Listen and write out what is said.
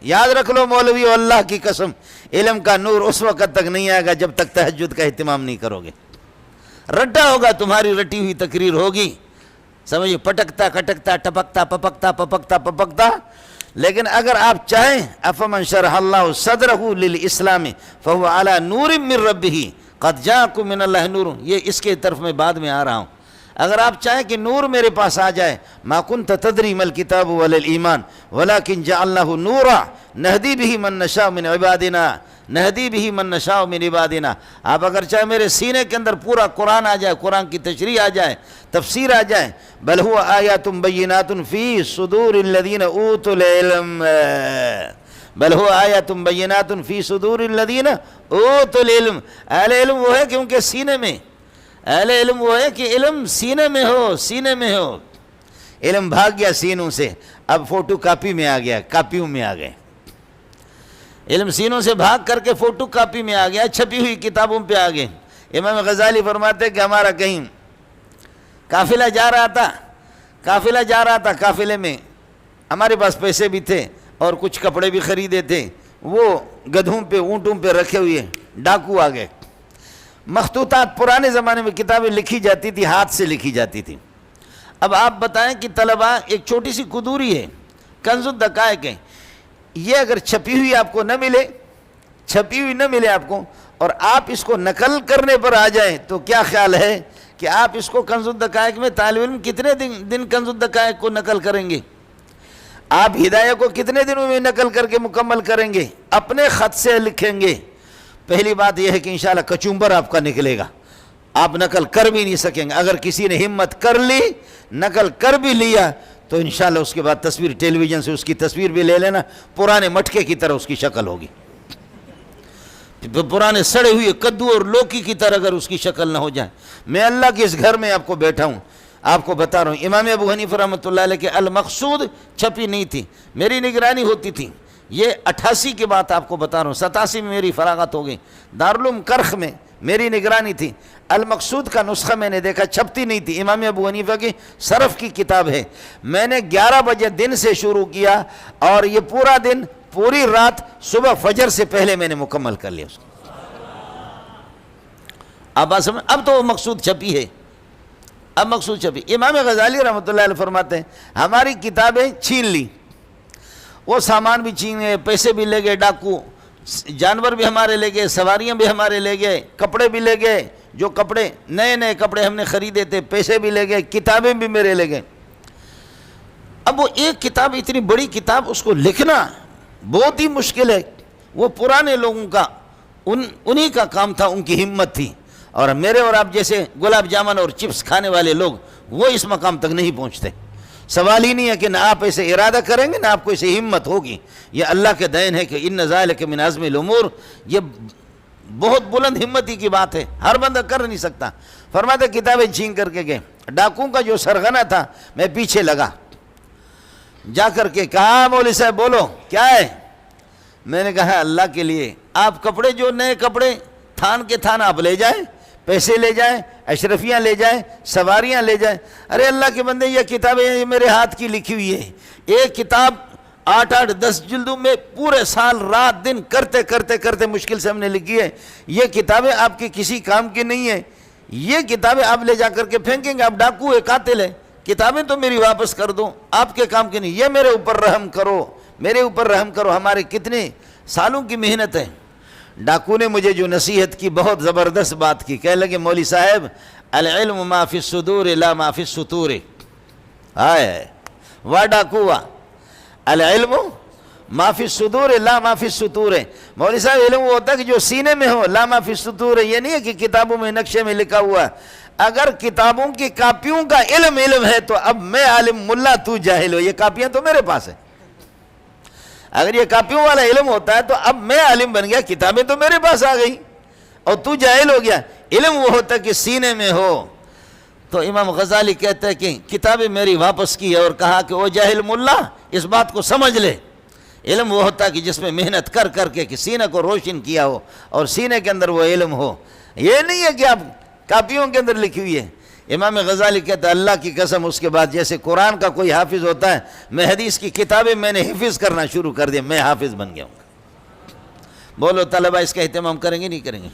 یاد رکھ لو مولوی، اللہ کی قسم علم کا نور اس وقت تک نہیں آئے گا جب تک تہجد کا اہتمام نہیں کرو گے۔ رٹا ہوگا، تمہاری رٹی ہوئی تقریر ہوگی، سمجھے، پٹکتا کٹکتا ٹپکتا پپکتا پپکتا پپکتا، لیکن اگر آپ چاہیں افمن شرح اللہ صدرہ للاسلام فہو علی نور من ربہ قد جاءکم من اللہ نور، یہ اس کے طرف میں بعد میں آ رہا ہوں۔ اگر آپ چاہیں کہ نور میرے پاس آ جائے، ما کنت تدری ما الکتاب ولا الایمان ولکن جعلناہ نورا نہدی بہ من نشاء من عبادنا نہدی بہ من نشاء من عبادنا، آپ اگر چاہیں میرے سینے کے اندر پورا قرآن آ جائے، قرآن کی تشریح آ جائے، تفسیر آ جائے، بل هو آیات بینات فی صدور الذین اوتوا العلم، بل هو آیات بینات فی صدور الذین اوتوا العلم، اہل علم وہ ہے کہ ان کے سینے میں، اہل علم وہ ہے کہ علم سینے میں ہو، سینے میں ہو۔ علم بھاگ گیا سینوں سے، اب فوٹو کاپی میں آ گیا، کاپیوں میں آ گئے۔ علم سینوں سے بھاگ کر کے فوٹو کاپی میں آ گیا، چھپی ہوئی کتابوں پہ آ گئے۔ امام غزالی فرماتے کہ ہمارا کہیں قافلہ جا رہا تھا، قافلے میں ہمارے پاس پیسے بھی تھے اور کچھ کپڑے بھی خریدے تھے، وہ گدھوں پہ اونٹوں پہ رکھے ہوئے ڈاکو آ گئے۔ مخطوطات، پرانے زمانے میں کتابیں لکھی جاتی تھی، ہاتھ سے لکھی جاتی تھی۔ اب آپ بتائیں کہ طلباء، ایک چھوٹی سی قدوری ہے، کنز الدقائق ہے، یہ اگر چھپی ہوئی آپ کو نہ ملے، چھپی ہوئی نہ ملے آپ کو، اور آپ اس کو نقل کرنے پر آ جائیں، تو کیا خیال ہے کہ آپ اس کو کنز الدقائق میں طالب علم کتنے دن کنز الدقائق کو نقل کریں گے؟ آپ ہدایہ کو کتنے دنوں میں نقل کر کے مکمل کریں گے؟ اپنے خط سے لکھیں گے۔ پہلی بات یہ ہے کہ انشاءاللہ کچومبر آپ کا نکلے گا، آپ نقل کر بھی نہیں سکیں گے۔ اگر کسی نے ہمت کر لی، نقل کر بھی لیا، تو انشاءاللہ اس کے بعد تصویر ٹیلی ویژن سے اس کی تصویر بھی لے لینا، پرانے مٹکے کی طرح اس کی شکل ہوگی، پرانے سڑے ہوئے کدو اور لوکی کی طرح اگر اس کی شکل نہ ہو جائے۔ میں اللہ کے اس گھر میں آپ کو بیٹھا ہوں، آپ کو بتا رہا ہوں، امام ابو حنیفہ رحمۃ اللہ علیہ کے المقصود چھپی نہیں تھی، میری نگرانی ہوتی تھی۔ یہ 88 کی بات آپ کو بتا رہا ہوں، 87 میں میری فراغت ہو گئی، دارالعلوم کرخ میں میری نگرانی تھی۔ المقصود کا نسخہ میں نے دیکھا، چھپتی نہیں تھی، امام ابو حنیفہ کی صرف کی کتاب ہے۔ میں نے 11 بجے دن سے شروع کیا اور یہ پورا دن، پوری رات، صبح فجر سے پہلے میں نے مکمل کر لیا اس کو۔ اب تو وہ مقصود چھپی ہے، اب مقصود چھپی۔ امام غزالی رحمۃ اللہ علیہ فرماتے ہیں ہماری کتابیں چھین لی، وہ سامان بھی چھین گئے، پیسے بھی لے گئے ڈاکو، جانور بھی ہمارے لے گئے، سواریاں بھی ہمارے لے گئے، کپڑے بھی لے گئے، جو کپڑے نئے کپڑے ہم نے خریدے تھے، پیسے بھی لے گئے، کتابیں بھی میرے لے گئے۔ اب وہ ایک کتاب، اتنی بڑی کتاب، اس کو لکھنا بہت ہی مشکل ہے۔ وہ پرانے لوگوں کا، انہی کا کام تھا، ان کی ہمت تھی، اور میرے اور آپ جیسے گلاب جامن اور چپس کھانے والے لوگ وہ اس مقام تک نہیں پہنچتے۔ سوال ہی نہیں ہے کہ نہ آپ ایسے ارادہ کریں گے، نہ آپ کو ایسے ہمت ہوگی، یہ اللہ کے دین ہے کہ ان ذالک من عزم الامور، یہ بہت بلند ہمتی کی بات ہے، ہر بندہ کر نہیں سکتا۔ فرماتے کتابیں چھین کر کے گئے، ڈاکوں کا جو سرغنہ تھا، میں پیچھے لگا، جا کر کے کہا مولوی صاحب بولو کیا ہے؟ میں نے کہا اللہ کے لیے آپ کپڑے، جو نئے کپڑے تھان کے تھان آپ لے جائیں، پیسے لے جائیں، اشرفیاں لے جائیں، سواریاں لے جائیں۔ ارے اللہ کے بندے، یہ کتابیں یہ میرے ہاتھ کی لکھی ہوئی ہے، ایک کتاب 8-10 جلدوں میں پورے سال رات دن کرتے کرتے کرتے مشکل سے ہم نے لکھی ہے۔ یہ کتابیں آپ کے کسی کام کی نہیں ہیں، یہ کتابیں آپ لے جا کر کے پھینکیں گے، آپ ڈاکو ہے، قاتل ہے، کتابیں تو میری واپس کر دو، آپ کے کام کی نہیں، یہ میرے اوپر رحم کرو، میرے اوپر رحم کرو۔ ہمارے کتنے سالوں کی محنت ہے۔ ڈاکو نے مجھے جو نصیحت کی، بہت زبردست بات کی، کہنے لگے مولوی صاحب العلم ما فی الصدور لا ما فی السطور، ہائے واہ ڈاکو واہ، العلم ما فی الصدور لا ما فی السطور۔ مولوی صاحب علم وہ ہوتا ہے کہ جو سینے میں ہو، لا ما فی السطور، یہ نہیں ہے کہ کتابوں میں نقشے میں لکھا ہوا ہے۔ اگر کتابوں کی کاپیوں کا علم ہے تو اب میں عالم، ملا تو جاہل ہو، یہ کاپیاں تو میرے پاس ہیں۔ اگر یہ کاپیوں والا علم ہوتا ہے تو اب میں عالم بن گیا، کتابیں تو میرے پاس آ گئی اور تو جاہل ہو گیا۔ علم وہ ہوتا ہے کہ سینے میں ہو۔ تو امام غزالی کہتا ہے کہ کتابیں میری واپس کی اور کہا کہ او جاہل ملا، اس بات کو سمجھ لے، علم وہ ہوتا ہے کہ جس میں محنت کر کر کے کہ سینے کو روشن کیا ہو اور سینے کے اندر وہ علم ہو۔ یہ نہیں ہے کہ آپ کاپیوں کے اندر لکھی ہوئی ہے، امام غزالی کہتا ہے اللہ کی قسم اس کے بعد جیسے قرآن کا کوئی حافظ ہوتا ہے، میں حدیث کی کتابیں میں نے حفظ کرنا شروع کر دیا، میں حافظ بن گیا ہوں۔ بولو طلبہ اس کا اہتمام کریں گے نہیں کریں گے؟